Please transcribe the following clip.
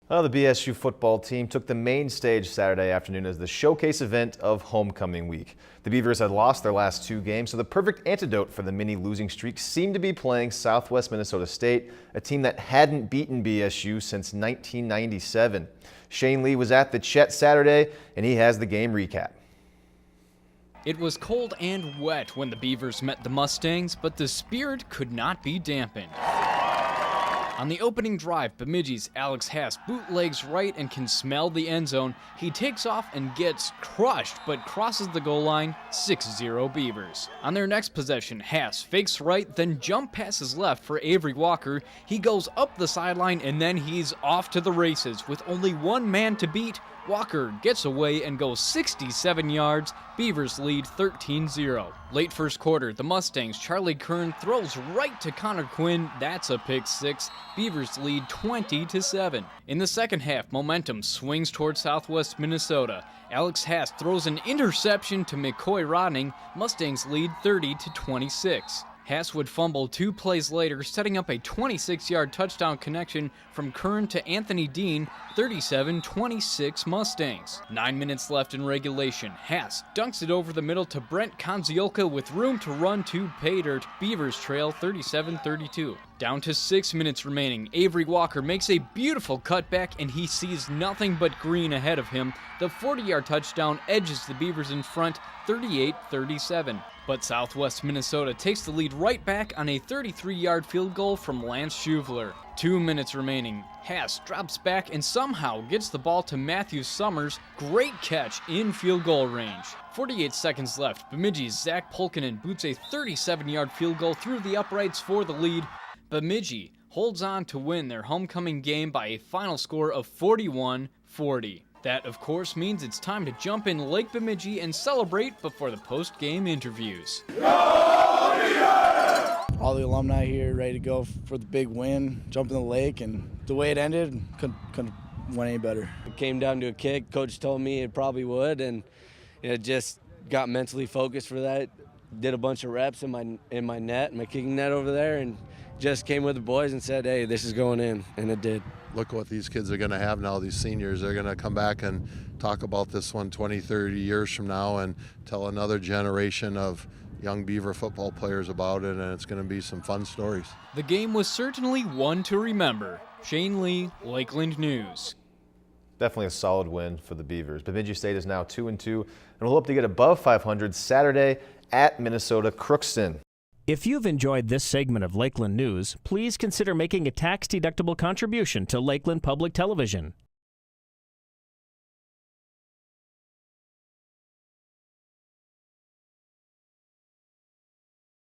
Well, the BSU football team took the main stage Saturday afternoon as the showcase event of homecoming week. The Beavers had lost their last two games, so the perfect antidote for the mini losing streak seemed to be playing Southwest Minnesota State, a team that hadn't beaten BSU since 1997. Shane Lee was at the Chet Saturday, and he has the game recap. It was cold and wet when the Beavers met the Mustangs, but the spirit could not be dampened. On the opening drive, Bemidji's Alex Haas bootlegs right and can smell the end zone. He takes off and gets crushed, but crosses the goal line, 6-0 Beavers. On their next possession, Haas fakes right, then jump passes left for Avery Walker. He goes up the sideline, and then he's off to the races. With only one man to beat, Walker gets away and goes 67 yards. Beavers lead 13-0. Late first quarter, the Mustangs' Charlie Kern throws right to Connor Quinn. That's a pick six. Beavers lead 20-7. In the second half, momentum swings toward Southwest Minnesota. Alex Haas throws an interception to McCoy Rodning. Mustangs lead 30-26. Haas would fumble 2 plays later, setting up a 26-yard touchdown connection from Kern to Anthony Dean, 37-26 Mustangs. 9 minutes left in regulation. Haas dunks it over the middle to Brent Konzioka with room to run to pay dirt. Beavers trail 37-32. Down to 6 minutes remaining, Avery Walker makes a beautiful cutback and he sees nothing but green ahead of him. The 40-yard touchdown edges the Beavers in front, 38-37. But Southwest Minnesota takes the lead right back on a 33-yard field goal from Lance Schuvler. 2 minutes remaining. Haas drops back and somehow gets the ball to Matthew Summers. Great catch in field goal range. 48 seconds left. Bemidji's Zach Polkinen boots a 37-yard field goal through the uprights for the lead. Bemidji holds on to win their homecoming game by a final score of 41-40. That, of course, means it's time to jump in Lake Bemidji and celebrate before the post-game interviews. All the alumni here ready to go for the big win, jump in the lake, and the way it ended, couldn't went any better. It came down to a kick. Coach told me it probably would, and it just got mentally focused for that. Did a bunch of reps in my net, my kicking net over there, and just came with the boys and said, hey, this is going in, and it did. Look what these kids are going to have now, these seniors. They're going to come back and talk about this one 20, 30 years from now and tell another generation of young Beaver football players about it, and it's going to be some fun stories. The game was certainly one to remember. Shane Lee, Lakeland News. Definitely a solid win for the Beavers. Bemidji State is now 2-2 and will hope to get above 500 Saturday at Minnesota Crookston. If you've enjoyed this segment of Lakeland News, please consider making a tax-deductible contribution to Lakeland Public Television.